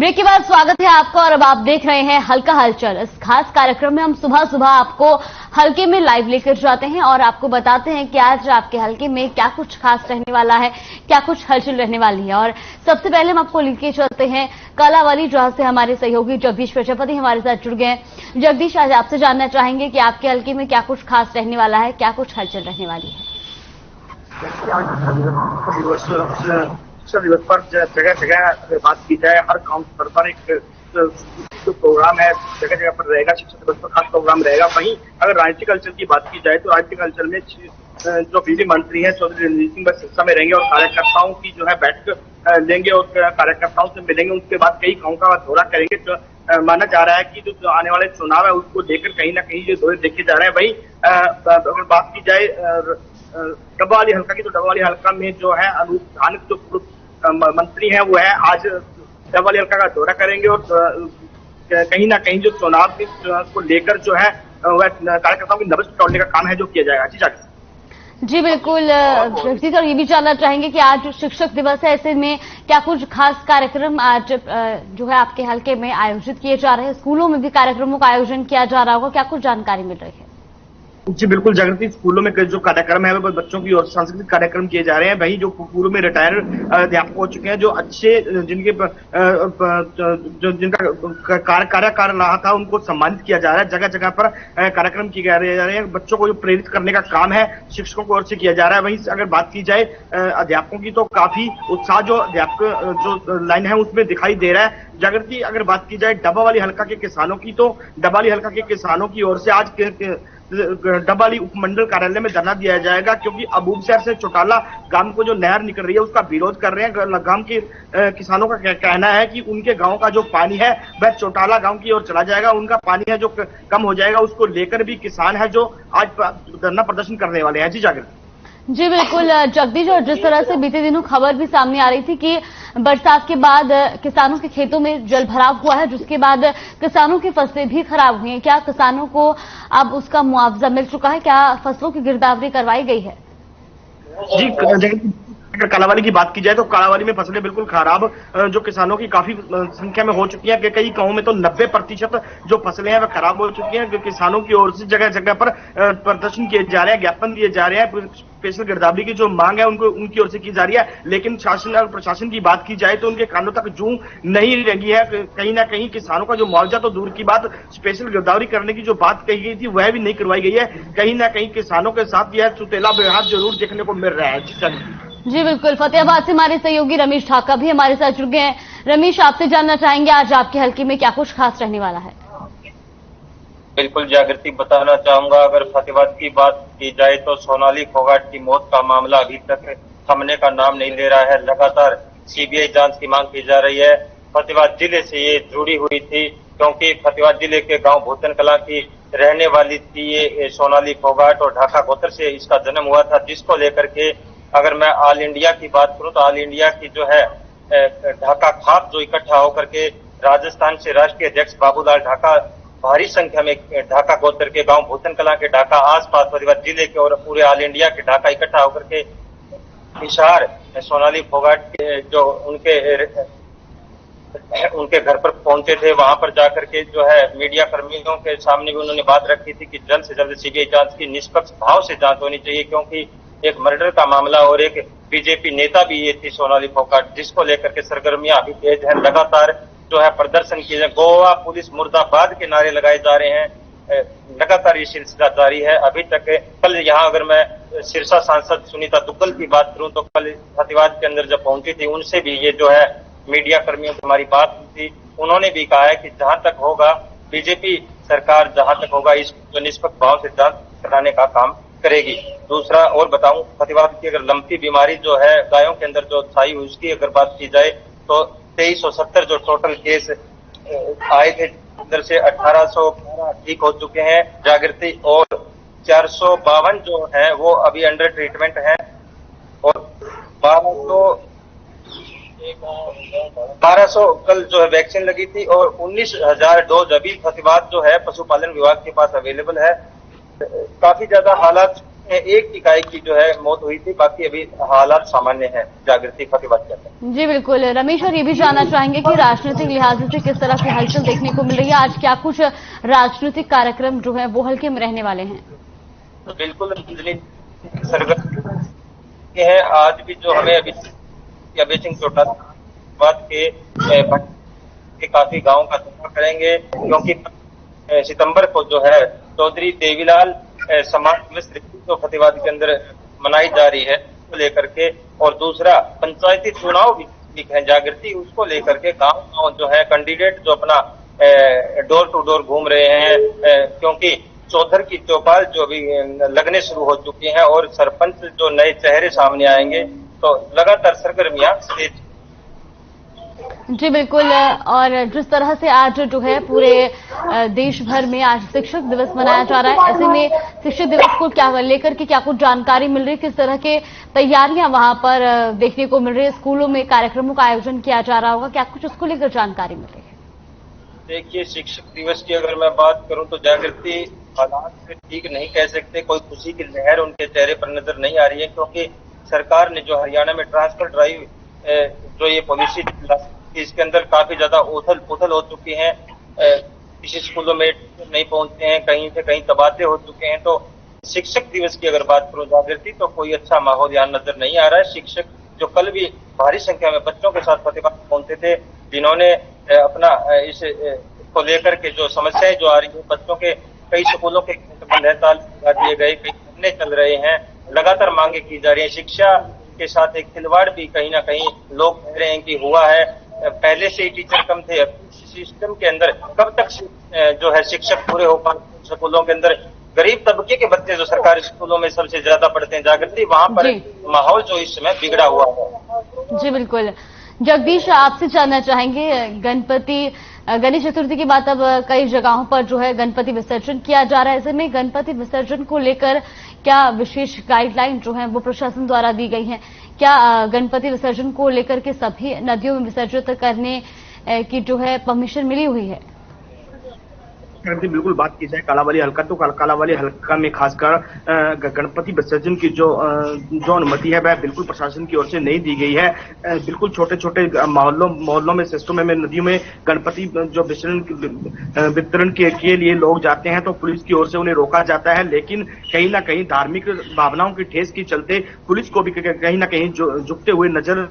Break के बाद स्वागत है आपका और अब आप देख रहे हैं हल्का हलचल। इस खास कार्यक्रम में हम सुबह सुबह आपको हल्के में लाइव लेकर जाते हैं और आपको बताते हैं कि आज आपके हल्के में क्या कुछ खास रहने वाला है, क्या कुछ हलचल रहने वाली है। और सबसे पहले हम आपको लेके चलते हैं कालावाली, जहां से हमारे सहयोगी जगदीश प्रजापति हमारे साथ जुड़ गए हैं। जगदीश, आज आपसे जानना चाहेंगे कि आपके हल्के में क्या कुछ खास रहने वाला है, क्या कुछ हलचल रहने वाली है। शिक्षक दिवस पर जगह जगह अगर बात की जाए, हर गांव स्तर पर एक जो प्रोग्राम है जगह जगह पर रहेगा। शिक्षक दिवस पर खास प्रोग्राम रहेगा। वहीं अगर राजनीतिक कल्चर की बात की जाए तो राजनीतिक कल्चर में जो बिजली मंत्री हैं चौधरी रणजीत सिंह बस शिक्षा में रहेंगे और कार्यकर्ताओं की जो है बैठक लेंगे और कार्यकर्ताओं से मिलेंगे। उसके बाद कई गाँव का दौरा करेंगे। तो माना जा रहा है कि जो आने वाले चुनाव है उसको लेकर कहीं ना कहीं ये दौरे देखे जा रहे हैं। वहीं अगर बात की जाए डबवाली हल्का की, तो डबवाली हल्का में जो है अनूप धान जो पूर्व मंत्री हैं वो है आज डबवाली हल्का का दौरा करेंगे और कहीं ना कहीं जो चुनाव को लेकर जो है वह कार्यकर्ताओं की नब्ज तोड़ने का काम है जो किया जाएगा। जी जाके जी बिल्कुल जगदीश, और ये भी जानना चाहेंगे कि आज शिक्षक दिवस है, ऐसे में क्या कुछ खास कार्यक्रम आज जो है आपके हल्के में आयोजित किए जा रहे हैं। स्कूलों में भी कार्यक्रमों का आयोजन किया जा रहा होगा, क्या कुछ जानकारी मिल रही है? जी बिल्कुल जागृति, स्कूलों में जो कार्यक्रम है वो बच्चों की ओर सांस्कृतिक कार्यक्रम किए जा रहे हैं। वहीं जो पूर्व में रिटायर अध्यापक हो चुके हैं, जो अच्छे जिनके जो जिनका कार्यकाल रहा था, उनको सम्मानित किया जा रहा है। जगह जगह पर कार्यक्रम किए जा रहे हैं। बच्चों को जो प्रेरित करने का काम है शिक्षकों की ओर से किया जा रहा है। वहीं अगर बात की जाए अध्यापकों की, तो काफी उत्साह जो अध्यापक जो लाइन है उसमें दिखाई दे रहा है। जागृति, अगर बात की जाए डब्बावाली हल्का के किसानों की, तो डब्बावाली हल्का के किसानों की ओर से आज डब्बावाली उपमंडल कार्यालय में धरना दिया जाएगा, क्योंकि अबूब शहर से चौटाला गांव को जो नहर निकल रही है उसका विरोध कर रहे हैं। गांव के किसानों का कहना है कि उनके गांव का जो पानी है वह चौटाला गांव की ओर चला जाएगा। उनका पानी है जो कम हो जाएगा, उसको लेकर भी किसान है जो आज धरना प्रदर्शन करने वाले हैं। जी जागृति। जी बिल्कुल जगदीश, और जिस तरह से बीते दिनों खबर भी सामने आ रही थी कि बरसात के बाद किसानों के खेतों में जल भराव हुआ है, जिसके बाद किसानों की फसलें भी खराब हुई हैं, क्या किसानों को अब उसका मुआवजा मिल चुका है? क्या फसलों की गिरदावरी करवाई गई है? जी, अगर कालावाली की बात की जाए तो कालावाली में फसलें बिल्कुल खराब जो किसानों की काफी संख्या में हो चुकी है। कई गांवों में तो 90% जो फसलें हैं वह खराब हो चुकी हैं। किसानों की ओर से जगह जगह पर प्रदर्शन किए जा रहे हैं, ज्ञापन दिए जा रहे हैं। स्पेशल गिरदावरी की जो मांग है उनको उनकी ओर से की जा रही है, लेकिन शासन और प्रशासन की बात की जाए तो उनके कानों तक जूं नहीं लगी है। कहीं ना कहीं किसानों का जो मुआवजा तो दूर की बात, स्पेशल गिरदावरी करने की जो बात कही गई थी वह भी नहीं करवाई गई है। कहीं ना कहीं किसानों के साथ यह सुतेला व्यवहार जरूर देखने को मिल रहा है। जी बिल्कुल, फतेहाबाद से हमारे सहयोगी रमेश ढाका भी हमारे साथ जुड़ गए हैं। रमेश, आपसे जानना चाहेंगे आज आपके हल्के में क्या कुछ खास रहने वाला है? बिल्कुल जागृति, बताना चाहूंगा अगर फतेहाबाद की बात की जाए तो सोनाली फोगाट की मौत का मामला अभी तक थमने का नाम नहीं ले रहा है। लगातार सीबीआई जांच की मांग की जा रही है। फतेहाबाद जिले से ये जुड़ी हुई थी, क्योंकि फतेहाबाद जिले के गांव भूतन कला की रहने वाली थी ये सोनाली फोगाट और ढाका गोत्र से इसका जन्म हुआ था, जिसको लेकर के अगर मैं ऑल इंडिया की बात करूं तो ऑल इंडिया की जो है ढाका खाप जो इकट्ठा होकर के राजस्थान से राष्ट्रीय अध्यक्ष बाबूलाल ढाका भारी संख्या में ढाका गोत्र के गांव भूतन कला के ढाका आसपास फतेहाबाद जिले के और पूरे ऑल इंडिया के ढाका इकट्ठा होकर के हिसार सोनाली फोगाट के जो उनके घर पर पहुंचे थे। वहां पर जाकर के जो है मीडिया कर्मियों के सामने भी उन्होंने बात रखी थी कि जल्द से जल्द सीबीआई जांच की निष्पक्ष भाव से जांच होनी चाहिए, क्योंकि एक मर्डर का मामला और एक बीजेपी नेता भी ये थी सोनाली फोगाट, जिसको लेकर के सरगर्मियां अभी तेज है। लगातार जो है प्रदर्शन किए जाए, गोवा पुलिस मुर्दाबाद के नारे लगाए जा रहे हैं। लगातार ये सिलसिला जारी है अभी तक। कल यहाँ अगर मैं सिरसा सांसद सुनीता दुग्गल की बात करूं तो कल फतेहाबाद के अंदर जब पहुंची थी उनसे भी ये जो है मीडिया कर्मियों से हमारी बात हुई थी। उन्होंने भी कहा है कि जहां तक होगा बीजेपी सरकार जहां तक होगा इस निष्पक्ष भाव से जांच कराने का काम करेगी। दूसरा और बताऊं, फतेहाबाद की अगर लंपी बीमारी जो है गायों के अंदर जो छाई हुई उसकी अगर बात की जाए तो 2370 जो टोटल केस आए थे, अंदर से 1800 ठीक हो चुके हैं जागृति, और 452 जो है वो अभी अंडर ट्रीटमेंट है, और 1200 कल जो है वैक्सीन लगी थी, और 19,000 डोज अभी फतेहाबाद जो है पशुपालन विभाग के पास अवेलेबल है। काफी ज्यादा हालात एक इकाई की जो है मौत हुई थी, बाकी अभी हालात सामान्य है। जागृति फतेहाबाद कहते हैं। जी बिल्कुल रमेश, और ये भी जानना चाहेंगे कि राजनीतिक लिहाज से किस तरह की हलचल देखने को मिल रही है। आज क्या कुछ राजनीतिक कार्यक्रम जो है वो हल्के में रहने वाले हैं? तो बिल्कुल सरगर्मी है। आज भी जो हमें अभी सिंह चोटाला बात के काफी गांव का दौरा करेंगे, क्योंकि सितंबर को जो है चौधरी देवीलाल समाज दिवस जो फतेहाबाद के अंदर मनाई जा रही है उसको लेकर के, और दूसरा पंचायती चुनाव भी है जागृति, उसको लेकर के गांव गांव जो है कैंडिडेट जो अपना डोर टू डोर घूम रहे हैं, क्योंकि चौधर की चौपाल जो भी लगने शुरू हो चुकी हैं और सरपंच जो नए चेहरे सामने आएंगे, तो लगातार सरगर्मियां तेज। जी बिल्कुल, और जिस तरह से आज जो है पूरे देश भर में आज शिक्षक दिवस मनाया जा रहा है, ऐसे में शिक्षक दिवस को क्या लेकर के क्या कुछ जानकारी मिल रही है? किस तरह के तैयारियां वहां पर देखने को मिल रही है? स्कूलों में कार्यक्रमों का आयोजन किया जा रहा होगा, क्या कुछ उसको लेकर जानकारी मिल रही है? देखिए, शिक्षक दिवस की अगर मैं बात करूं तो जागृति हालात से ठीक नहीं कह सकते। कोई खुशी की लहर उनके चेहरे पर नजर नहीं आ रही है, क्योंकि सरकार ने जो हरियाणा में ट्रांसफर ड्राइव जो ये पॉलिसी इसके अंदर काफी ज्यादा उथल पुथल हो चुकी है। किसी स्कूलों में नहीं पहुंचते हैं, कहीं से कहीं तबादले हो चुके हैं। तो शिक्षक दिवस की अगर बात करूं जागृति, तो कोई अच्छा माहौल यहाँ नजर नहीं आ रहा है। शिक्षक जो कल भी भारी संख्या में बच्चों के साथ फतेहाबाद पहुंचे थे, जिन्होंने अपना इस को लेकर के जो समस्याएं जो आ रही है, बच्चों के कई स्कूलों के बंद है, ताले लगा दिए गए, कई धरने चल रहे हैं, लगातार मांगे की जा रही है। शिक्षा के साथ एक खिलवाड़ भी कहीं ना कहीं लोग कह रहे हैं कि हुआ है। पहले से ही टीचर कम थे, सिस्टम के अंदर कब तक जो है शिक्षक पूरे हो पाए? स्कूलों के अंदर गरीब तबके के बच्चे जो सरकारी स्कूलों में सबसे ज्यादा पढ़ते हैं जागृति, वहां पर माहौल जो इस समय बिगड़ा हुआ है। जी बिल्कुल, जगदीश आपसे जानना चाहेंगे, गणेश चतुर्थी की बात अब कई जगहों पर जो है गणपति विसर्जन किया जा रहा है, ऐसे में गणपति विसर्जन को लेकर क्या विशेष गाइडलाइन जो है वो प्रशासन द्वारा दी गई है? क्या गणपति विसर्जन को लेकर के सभी नदियों में विसर्जित करने की जो है परमिशन मिली हुई है? बिल्कुल बात की जाए कालावाली हल्का, तो कालावाली हल्का में खासकर गणपति विसर्जन की जो अनुमति है वह बिल्कुल प्रशासन की ओर से नहीं दी गई है। बिल्कुल छोटे छोटे मोहल्लों में, सिस्टम में, नदियों में गणपति जो वितरण के लिए लोग जाते हैं तो पुलिस की ओर से उन्हें रोका जाता है, लेकिन कहीं ना कहीं धार्मिक भावनाओं की ठेस के चलते पुलिस को भी कहीं ना कहीं झुकते हुए नजर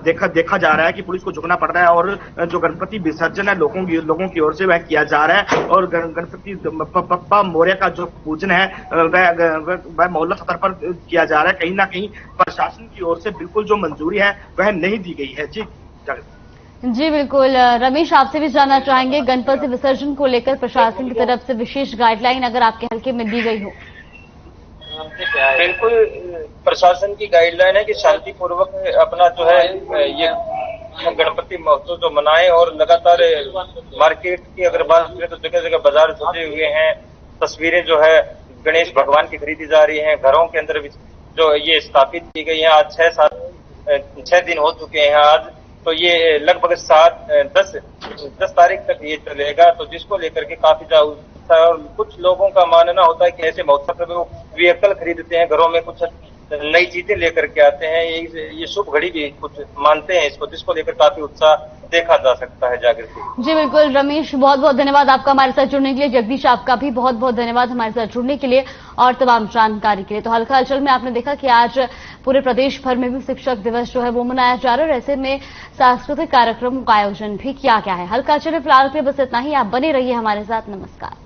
देखा जा रहा है कि पुलिस को झुकना पड़ रहा है, और जो गणपति विसर्जन है लोगों की ओर से वह किया जा रहा है। और गणपति बप्पा मोरया का जो पूजन है वह मोहल्ला स्तर पर किया जा रहा है। कहीं ना कहीं प्रशासन की ओर से बिल्कुल जो मंजूरी है वह नहीं दी गई है। जी बिल्कुल, रमेश आपसे भी जानना चाहेंगे, गणपति विसर्जन को लेकर प्रशासन की तरफ से विशेष गाइडलाइन अगर आपके हल्के में दी गई हो? बिल्कुल, प्रशासन की गाइडलाइन है कि शांतिपूर्वक अपना जो है ये गणपति महोत्सव जो मनाए, और लगातार मार्केट की अगर बात करें तो जगह जगह बाजार सजे हुए हैं, तस्वीरें जो है गणेश भगवान की खरीदी जा रही हैं, घरों के अंदर जो ये स्थापित की गई है। आज 6 दिन हो चुके हैं आज, तो ये लगभग 10 तारीख तक ये चलेगा, तो जिसको लेकर के काफी ज्यादा उत्साह, और कुछ लोगों का मानना होता है कि ऐसे महोत्सव में वो व्हीकल खरीदते हैं, घरों में कुछ नई चीजें लेकर के आते हैं, ये शुभ घड़ी भी कुछ मानते हैं इसको, जिसको लेकर काफी उत्साह देखा जा सकता है जागृति। जी बिल्कुल रमेश, बहुत बहुत धन्यवाद आपका हमारे साथ जुड़ने के लिए। जगदीश आपका भी बहुत बहुत धन्यवाद हमारे साथ जुड़ने के लिए और तमाम जानकारी के लिए। तो हल्का हलचल में आपने देखा कि आज पूरे प्रदेश भर में भी शिक्षक दिवस जो है वो मनाया जा रहा है, और ऐसे में सांस्कृतिक कार्यक्रमों का आयोजन भी किया गया है। हल्का हलचल में फिलहाल के लिए बस इतना ही। आप बने रहिए हमारे साथ। नमस्कार।